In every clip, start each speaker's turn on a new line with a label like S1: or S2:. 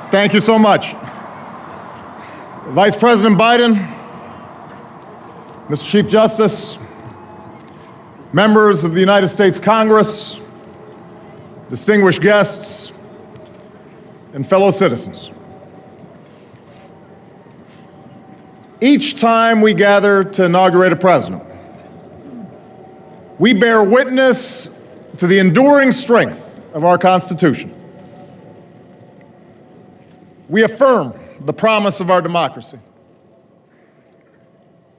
S1: Thank you so much. Vice President Biden, Mr. Chief Justice, members of the United States Congress, distinguished guests, and fellow citizens. Each time we gather to inaugurate a president, we bear witness to the enduring strength of our Constitution. We affirm the promise of our democracy.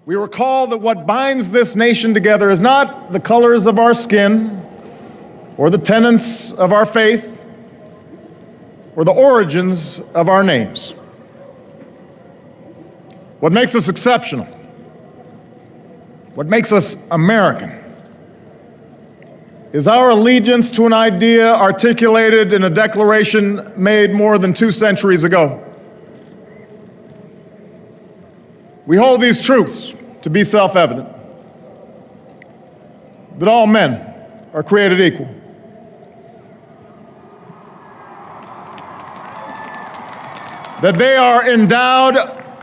S1: We recall that what binds this nation together is not the colors of our skin, or the tenets of our faith, or the origins of our names. What makes us exceptional, what makes us American, is our allegiance to an idea articulated in a declaration made more than 2 centuries ago. We hold these truths to be self-evident, that all men are created equal, that they are endowed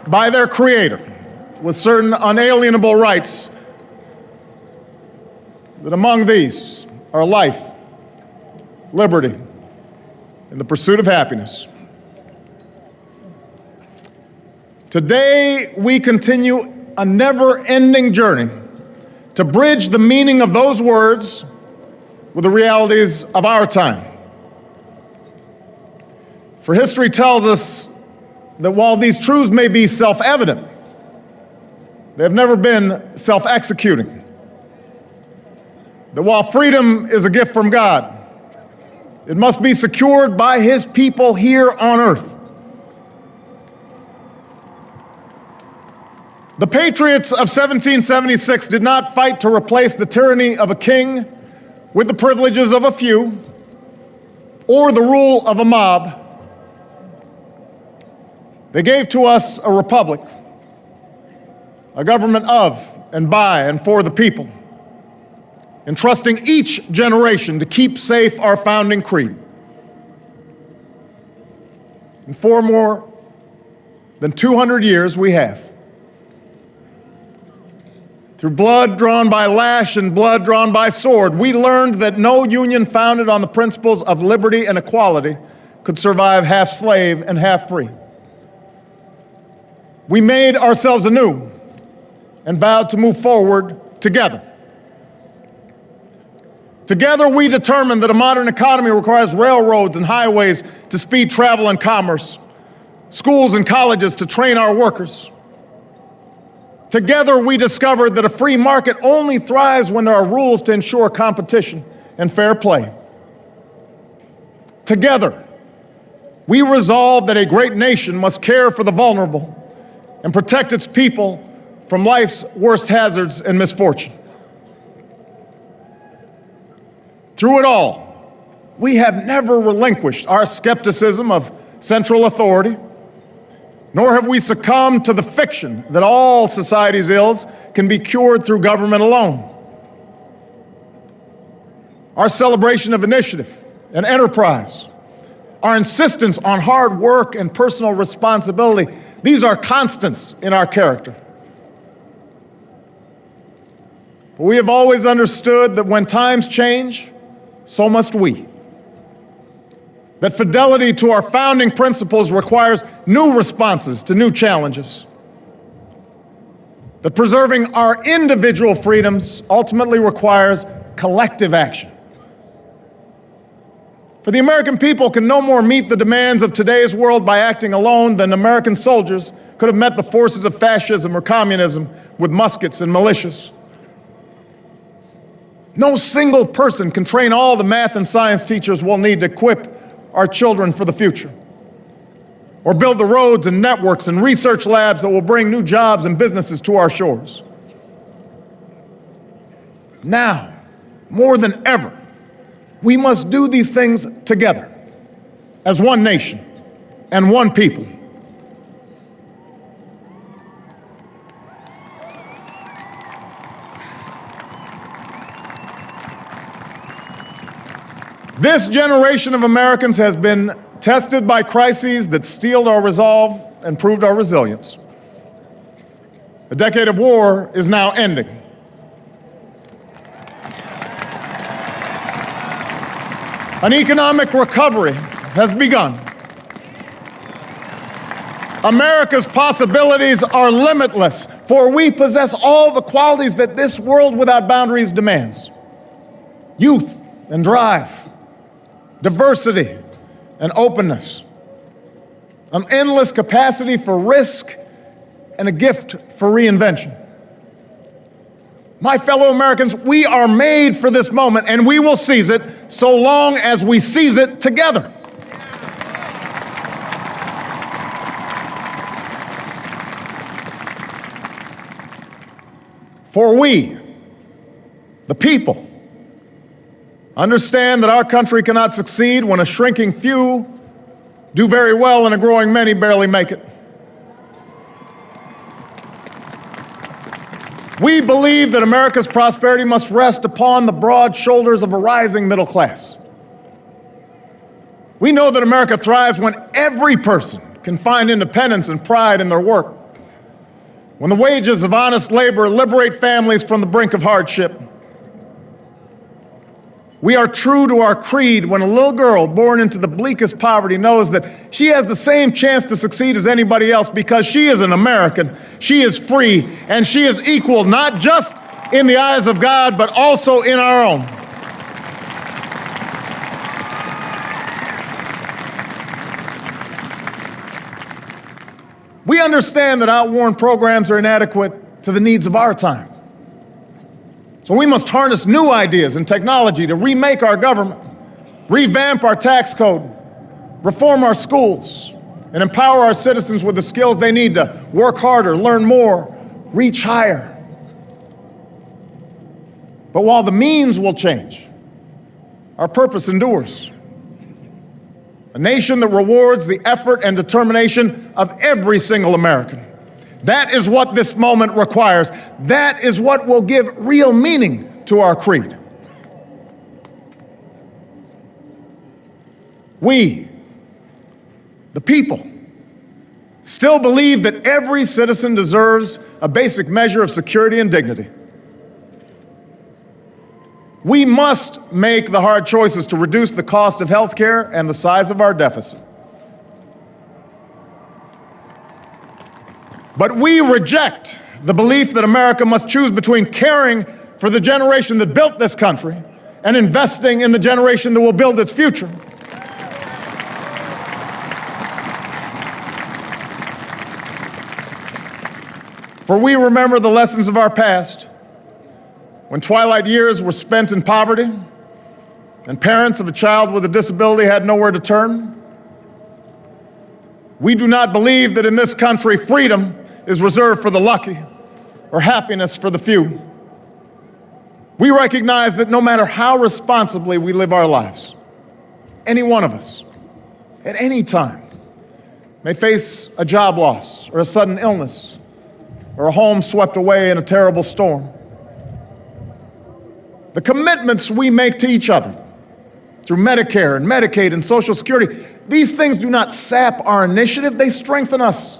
S1: by their Creator with certain unalienable rights, that among these are life, liberty, and the pursuit of happiness. Today, we continue a never-ending journey to bridge the meaning of those words with the realities of our time. For history tells us that while these truths may be self-evident, they have never been self-executing. That while freedom is a gift from God, it must be secured by His people here on earth. The patriots of 1776 did not fight to replace the tyranny of a king with the privileges of a few or the rule of a mob. They gave to us a republic, a government of and by and for the people, entrusting each generation to keep safe our founding creed. And for more than 200 years we have. Through blood drawn by lash and blood drawn by sword, we learned that no union founded on the principles of liberty and equality could survive half slave and half free. We made ourselves anew and vowed to move forward together. Together, we determined that a modern economy requires railroads and highways to speed travel and commerce, schools and colleges to train our workers. Together, we discovered that a free market only thrives when there are rules to ensure competition and fair play. Together, we resolved that a great nation must care for the vulnerable and protect its people from life's worst hazards and misfortune. Through it all, we have never relinquished our skepticism of central authority, nor have we succumbed to the fiction that all society's ills can be cured through government alone. Our celebration of initiative and enterprise, our insistence on hard work and personal responsibility, these are constants in our character. But we have always understood that when times change, so must we. That fidelity to our founding principles requires new responses to new challenges. That preserving our individual freedoms ultimately requires collective action. For the American people can no more meet the demands of today's world by acting alone than American soldiers could have met the forces of fascism or communism with muskets and militias. No single person can train all the math and science teachers we'll need to equip our children for the future, or build the roads and networks and research labs that will bring new jobs and businesses to our shores. Now, more than ever, we must do these things together, as one nation and one people. This generation of Americans has been tested by crises that steeled our resolve and proved our resilience. A decade of war is now ending. An economic recovery has begun. America's possibilities are limitless, for we possess all the qualities that this world without boundaries demands: youth and drive, diversity and openness, an endless capacity for risk, and a gift for reinvention. My fellow Americans, we are made for this moment, and we will seize it so long as we seize it together. For we, the people, understand that our country cannot succeed when a shrinking few do very well and a growing many barely make it. We believe that America's prosperity must rest upon the broad shoulders of a rising middle class. We know that America thrives when every person can find independence and pride in their work, when the wages of honest labor liberate families from the brink of hardship. We are true to our creed when a little girl born into the bleakest poverty knows that she has the same chance to succeed as anybody else because she is an American, she is free, and she is equal not just in the eyes of God, but also in our own. We understand that outworn programs are inadequate to the needs of our time. So we must harness new ideas and technology to remake our government, revamp our tax code, reform our schools, and empower our citizens with the skills they need to work harder, learn more, reach higher. But while the means will change, our purpose endures. A nation that rewards the effort and determination of every single American. That is what this moment requires. That is what will give real meaning to our creed. We, the people, still believe that every citizen deserves a basic measure of security and dignity. We must make the hard choices to reduce the cost of health care and the size of our deficit. But we reject the belief that America must choose between caring for the generation that built this country and investing in the generation that will build its future. For we remember the lessons of our past, when twilight years were spent in poverty and parents of a child with a disability had nowhere to turn. We do not believe that in this country freedom is reserved for the lucky or happiness for the few. We recognize that no matter how responsibly we live our lives, any one of us, at any time, may face a job loss or a sudden illness or a home swept away in a terrible storm. The commitments we make to each other through Medicare and Medicaid and Social Security, these things do not sap our initiative, they strengthen us.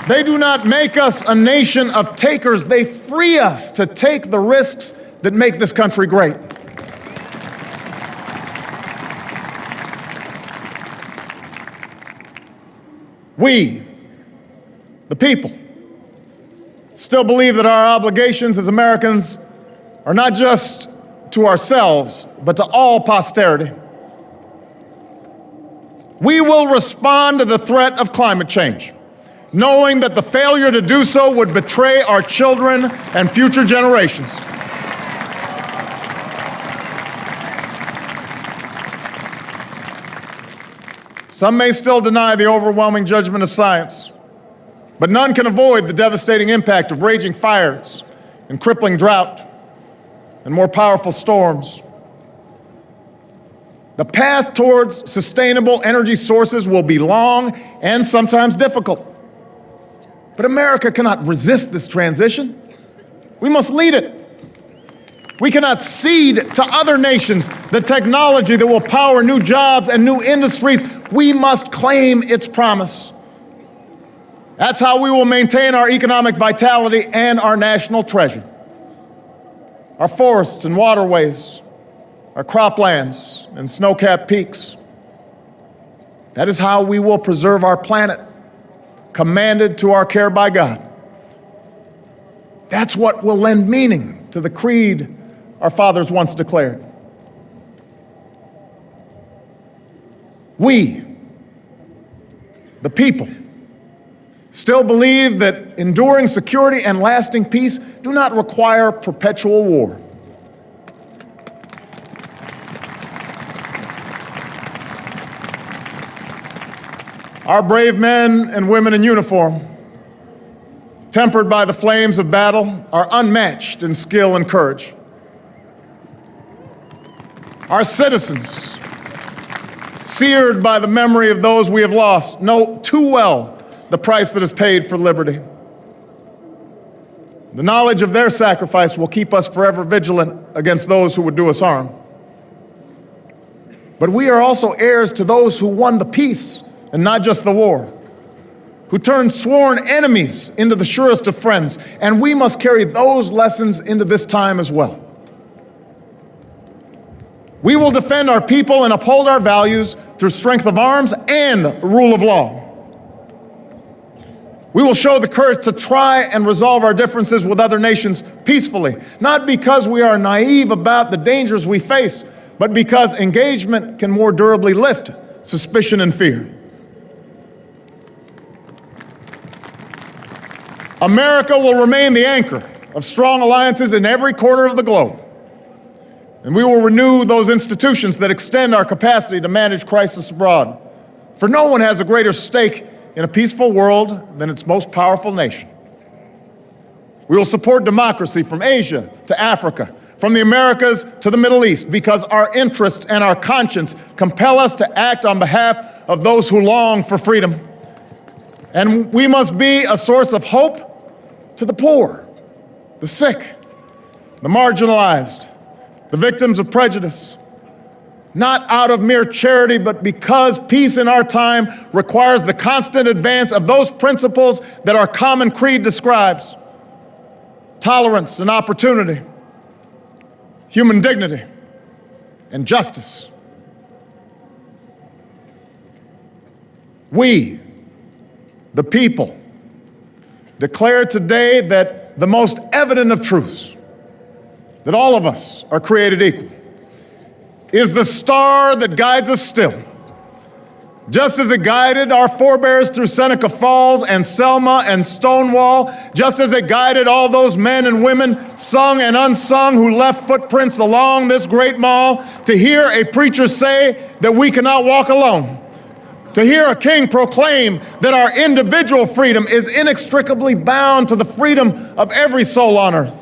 S1: They do not make us a nation of takers, they free us to take the risks that make this country great. We, the people, still believe that our obligations as Americans are not just to ourselves, but to all posterity. We will respond to the threat of climate change, knowing that the failure to do so would betray our children and future generations. Some may still deny the overwhelming judgment of science, but none can avoid the devastating impact of raging fires and crippling drought and more powerful storms. The path towards sustainable energy sources will be long and sometimes difficult. But America cannot resist this transition. We must lead it. We cannot cede to other nations the technology that will power new jobs and new industries. We must claim its promise. That's how we will maintain our economic vitality and our national treasure. Our forests and waterways, our croplands and snow-capped peaks. That is how we will preserve our planet, commanded to our care by God. That's what will lend meaning to the creed our fathers once declared. We, the people, still believe that enduring security and lasting peace do not require perpetual war. Our brave men and women in uniform, tempered by the flames of battle, are unmatched in skill and courage. Our citizens, seared by the memory of those we have lost, know too well the price that is paid for liberty. The knowledge of their sacrifice will keep us forever vigilant against those who would do us harm. But we are also heirs to those who won the peace and not just the war, who turned sworn enemies into the surest of friends, and we must carry those lessons into this time as well. We will defend our people and uphold our values through strength of arms and rule of law. We will show the courage to try and resolve our differences with other nations peacefully, not because we are naive about the dangers we face, but because engagement can more durably lift suspicion and fear. America will remain the anchor of strong alliances in every corner of the globe. And we will renew those institutions that extend our capacity to manage crisis abroad. For no one has a greater stake in a peaceful world than its most powerful nation. We will support democracy from Asia to Africa, from the Americas to the Middle East, because our interests and our conscience compel us to act on behalf of those who long for freedom. And we must be a source of hope to the poor, the sick, the marginalized, the victims of prejudice, not out of mere charity, but because peace in our time requires the constant advance of those principles that our common creed describes: tolerance and opportunity, human dignity, and justice. We, the people, declare today that the most evident of truths, that all of us are created equal, is the star that guides us still. Just as it guided our forebears through Seneca Falls and Selma and Stonewall, just as it guided all those men and women, sung and unsung, who left footprints along this great mall, to hear a preacher say that we cannot walk alone, to hear a king proclaim that our individual freedom is inextricably bound to the freedom of every soul on earth.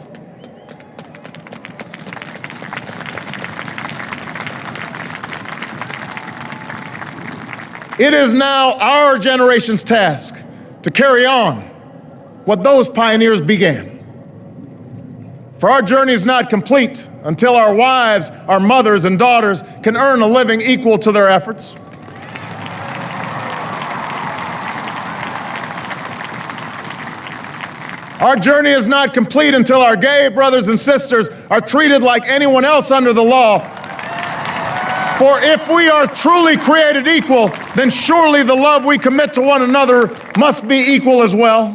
S1: It is now our generation's task to carry on what those pioneers began. For our journey is not complete until our wives, our mothers, and daughters can earn a living equal to their efforts. Our journey is not complete until our gay brothers and sisters are treated like anyone else under the law. For if we are truly created equal, then surely the love we commit to one another must be equal as well.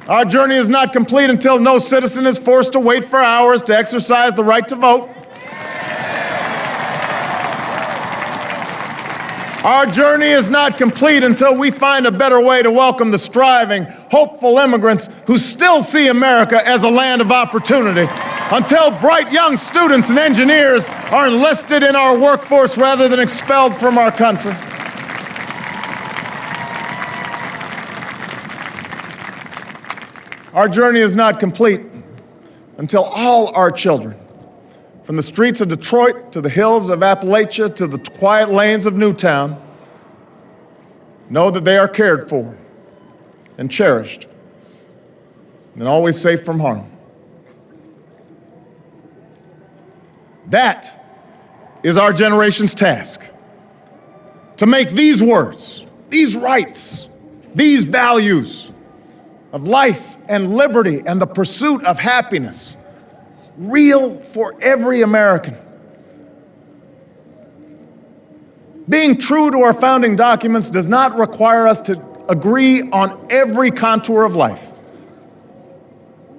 S1: Our journey is not complete until no citizen is forced to wait for hours to exercise the right to vote. Our journey is not complete until we find a better way to welcome the striving, hopeful immigrants who still see America as a land of opportunity, until bright young students and engineers are enlisted in our workforce rather than expelled from our country. Our journey is not complete until all our children, from the streets of Detroit to the hills of Appalachia to the quiet lanes of Newtown, know that they are cared for and cherished. and always safe from harm. That is our generation's task, to make these words, these rights, these values of life and liberty and the pursuit of happiness real for every American. Being true to our founding documents does not require us to agree on every contour of life.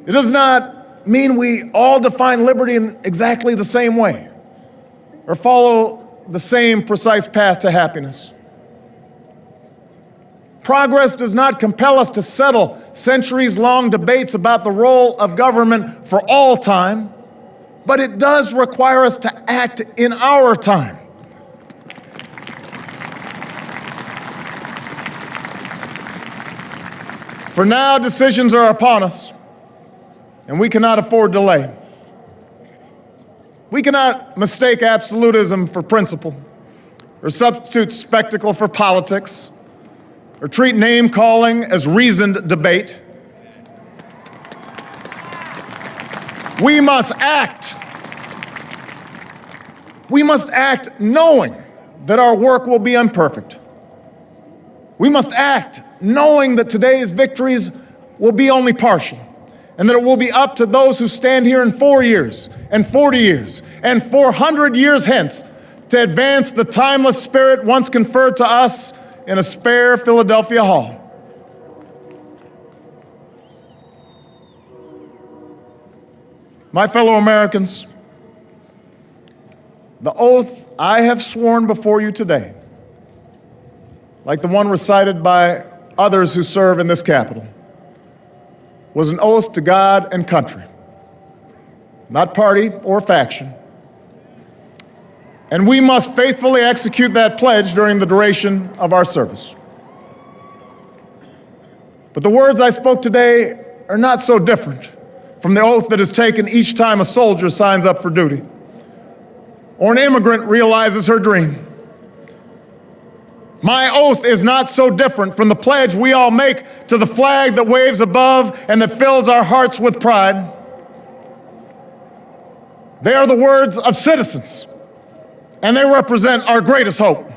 S1: It does not mean we all define liberty in exactly the same way or follow the same precise path to happiness. Progress does not compel us to settle centuries-long debates about the role of government for all time, but it does require us to act in our time. For now, decisions are upon us, and we cannot afford delay. We cannot mistake absolutism for principle, or substitute spectacle for politics, or treat name-calling as reasoned debate. We must act. We must act knowing that our work will be imperfect. We must act knowing that today's victories will be only partial, and that it will be up to those who stand here in 4 years, and 40 years, and 400 years hence to advance the timeless spirit once conferred to us in a spare Philadelphia hall. My fellow Americans, the oath I have sworn before you today, like the one recited by others who serve in this Capitol, was an oath to God and country, not party or faction. And we must faithfully execute that pledge during the duration of our service. But the words I spoke today are not so different from the oath that is taken each time a soldier signs up for duty, or an immigrant realizes her dream. My oath is not so different from the pledge we all make to the flag that waves above and that fills our hearts with pride. They are the words of citizens, and they represent our greatest hope.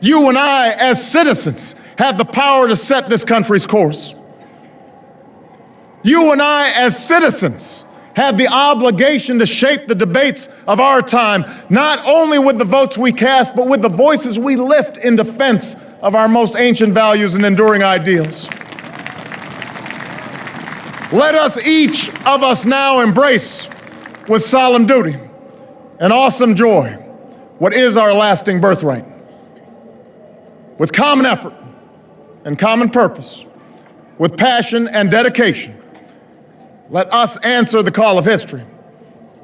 S1: You and I, as citizens, have the power to set this country's course. You and I, as citizens, have the obligation to shape the debates of our time, not only with the votes we cast, but with the voices we lift in defense of our most ancient values and enduring ideals. Let us, each of us, now embrace with solemn duty and awesome joy what is our lasting birthright. With common effort and common purpose, with passion and dedication, let us answer the call of history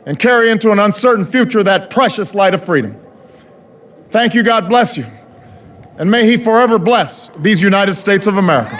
S1: and carry into an uncertain future that precious light of freedom. Thank you, God bless you, and may He forever bless these United States of America.